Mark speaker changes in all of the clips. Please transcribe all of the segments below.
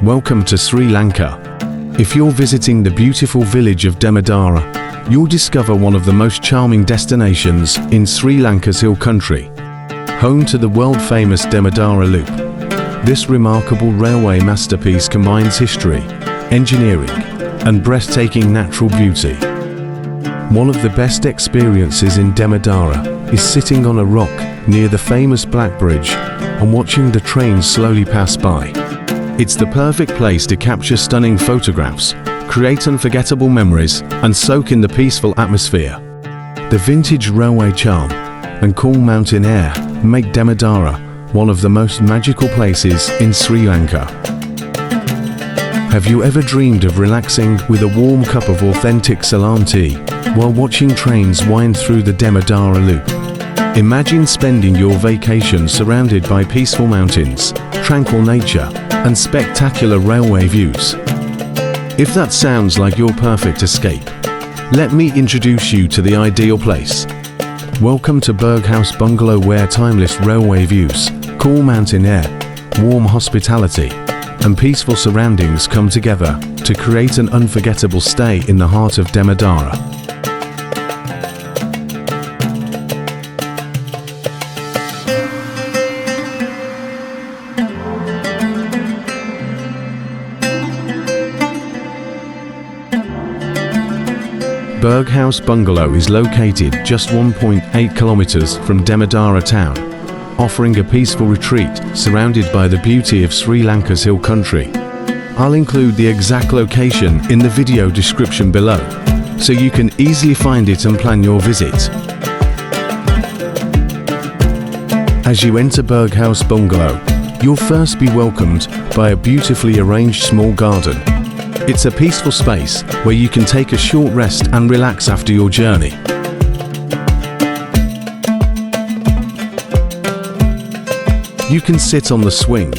Speaker 1: Welcome to Sri Lanka. If you're visiting the beautiful village of Demodara, you'll discover one of the most charming destinations in Sri Lanka's hill country. Home to the world-famous Demodara Loop, this remarkable railway masterpiece combines history, engineering, and breathtaking natural beauty. One of the best experiences in Demodara is sitting on a rock near the famous Black Bridge and watching the trains slowly pass by. It's the perfect place to capture stunning photographs, create unforgettable memories, and soak in the peaceful atmosphere. The vintage railway charm and cool mountain air make Demodara one of the most magical places in Sri Lanka. Have you ever dreamed of relaxing with a warm cup of authentic Ceylon tea while watching trains wind through the Demodara Loop? Imagine spending your vacation surrounded by peaceful mountains, tranquil nature, and spectacular railway views. If that sounds like your perfect escape, let me introduce you to the ideal place. Welcome to Berghaus Bungalow, where timeless railway views, cool mountain air, warm hospitality, and peaceful surroundings come together to create an unforgettable stay in the heart of Demodara. Berghaus Bungalow is located just 1.8 kilometers from Demodara town, offering a peaceful retreat surrounded by the beauty of Sri Lanka's hill country. I'll include the exact location in the video description below, so you can easily find it and plan your visit. As you enter Berghaus Bungalow, you'll first be welcomed by a beautifully arranged small garden. It's a peaceful space where you can take a short rest and relax after your journey. You can sit on the swing,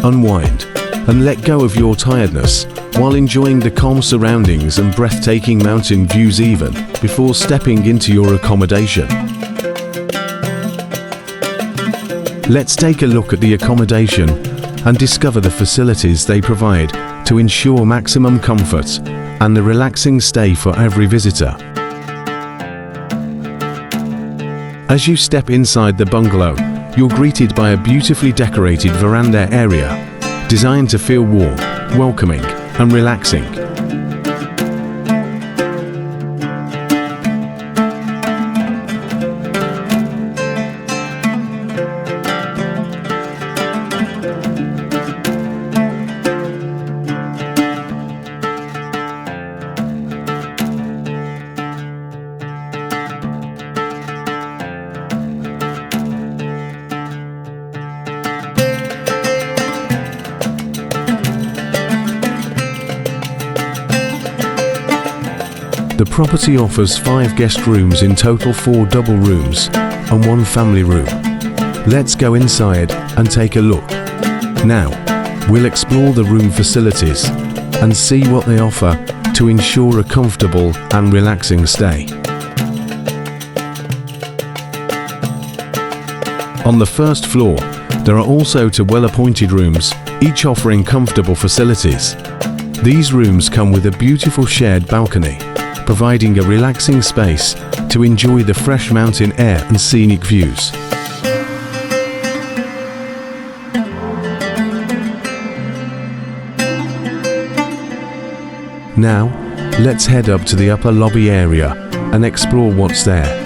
Speaker 1: unwind, and let go of your tiredness while enjoying the calm surroundings and breathtaking mountain views even before stepping into your accommodation. Let's take a look at the accommodation and discover the facilities they provide to ensure maximum comfort and a relaxing stay for every visitor. As you step inside the bungalow, you're greeted by a beautifully decorated veranda area, designed to feel warm, welcoming, and relaxing. The property offers 5 guest rooms in total, 4 double rooms and 1 family room. Let's go inside and take a look. Now, we'll explore the room facilities and see what they offer to ensure a comfortable and relaxing stay. On the first floor, there are also 2 well-appointed rooms, each offering comfortable facilities. These rooms come with a beautiful shared balcony, providing a relaxing space to enjoy the fresh mountain air and scenic views. Now, let's head up to the upper lobby area and explore what's there.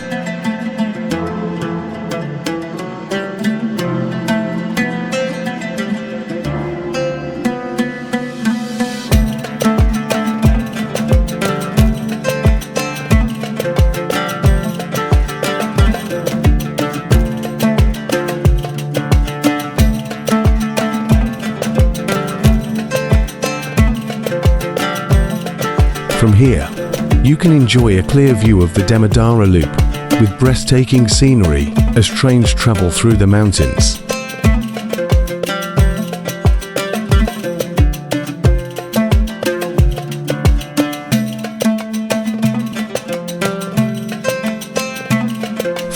Speaker 1: From here, you can enjoy a clear view of the Demodara Loop with breathtaking scenery as trains travel through the mountains.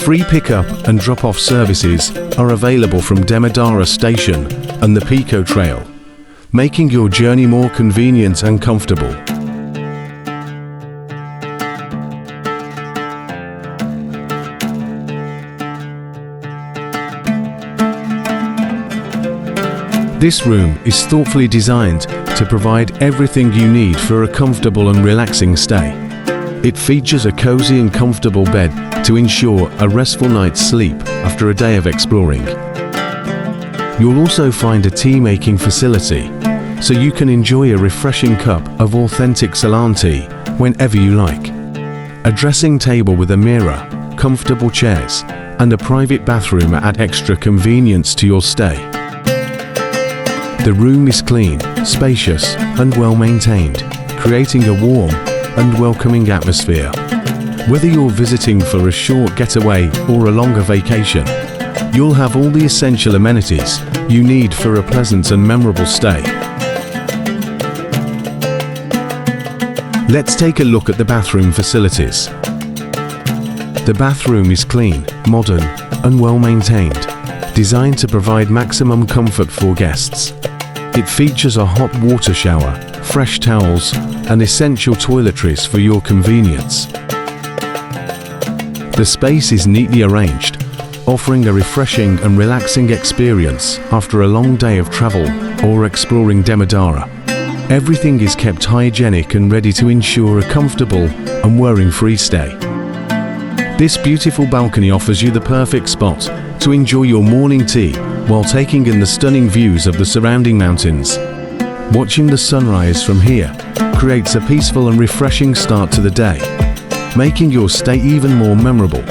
Speaker 1: Free pickup and drop-off services are available from Demodara Station and the Pico Trail. making your journey more convenient and comfortable. This room is thoughtfully designed to provide everything you need for a comfortable and relaxing stay. It features a cozy and comfortable bed to ensure a restful night's sleep after a day of exploring. You'll also find a tea-making facility, so you can enjoy a refreshing cup of authentic Ceylon tea whenever you like. A dressing table with a mirror, comfortable chairs, and a private bathroom add extra convenience to your stay. The room is clean, spacious, and well maintained, creating a warm and welcoming atmosphere. Whether you're visiting for a short getaway or a longer vacation, you'll have all the essential amenities you need for a pleasant and memorable stay. Let's take a look at the bathroom facilities. The bathroom is clean, modern, and well maintained, designed to provide maximum comfort for guests. It features a hot water shower, fresh towels, and essential toiletries for your convenience. The space is neatly arranged, offering a refreshing and relaxing experience after a long day of travel or exploring Demodara. Everything is kept hygienic and ready to ensure a comfortable and worry-free stay. This beautiful balcony offers you the perfect spot to enjoy your morning tea while taking in the stunning views of the surrounding mountains. Watching the sunrise from here creates a peaceful and refreshing start to the day, making your stay even more memorable.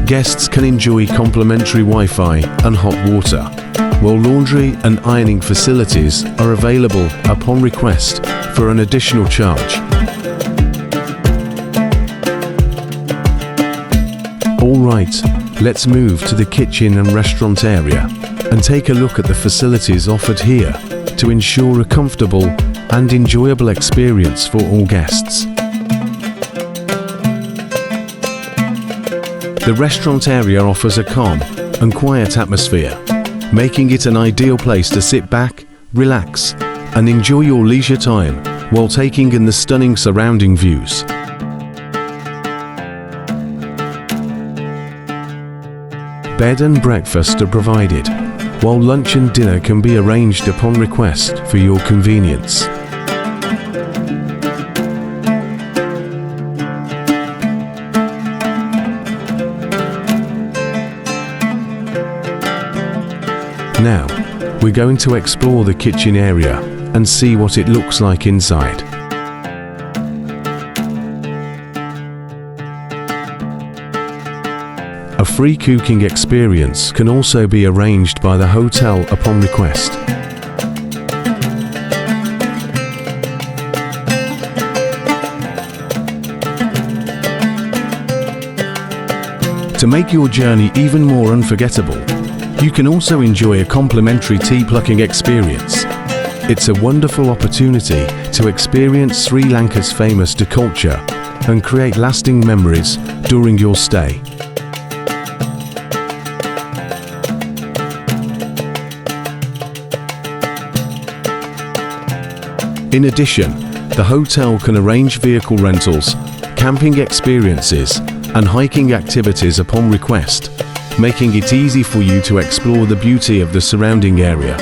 Speaker 1: Guests can enjoy complimentary Wi-Fi and hot water, while laundry and ironing facilities are available upon request for an additional charge. Alright, let's move to the kitchen and restaurant area and take a look at the facilities offered here to ensure a comfortable and enjoyable experience for all guests. The restaurant area offers a calm and quiet atmosphere, making it an ideal place to sit back, relax, and enjoy your leisure time while taking in the stunning surrounding views. Bed and breakfast are provided, while lunch and dinner can be arranged upon request for your convenience. Now, we're going to explore the kitchen area and see what it looks like inside. A free cooking experience can also be arranged by the hotel upon request. To make your journey even more unforgettable, you can also enjoy a complimentary tea plucking experience. It's a wonderful opportunity to experience Sri Lanka's famous tea culture and create lasting memories during your stay. In addition, the hotel can arrange vehicle rentals, camping experiences, and hiking activities upon request, making it easy for you to explore the beauty of the surrounding area.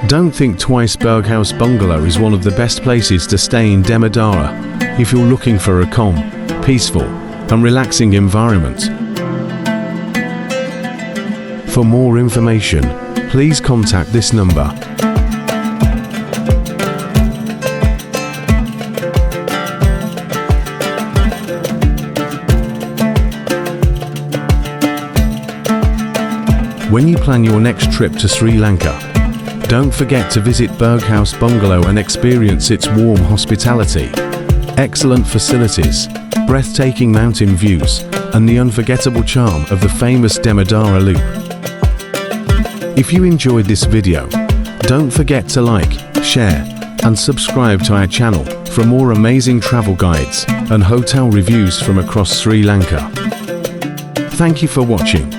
Speaker 1: Don't think twice, Berghaus Bungalow is one of the best places to stay in Demodara if you're looking for a calm, peaceful, and relaxing environment. For more information, please contact this number. When you plan your next trip to Sri Lanka, don't forget to visit Berghaus Bungalow and experience its warm hospitality, excellent facilities, breathtaking mountain views, and the unforgettable charm of the famous Demodara Loop. If you enjoyed this video, don't forget to like, share, and subscribe to our channel for more amazing travel guides and hotel reviews from across Sri Lanka. Thank you for watching.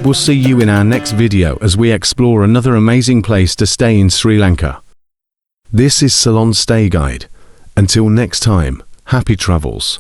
Speaker 1: We'll see you in our next video as we explore another amazing place to stay in Sri Lanka. This is Ceylon Stay Guide. Until next time, happy travels.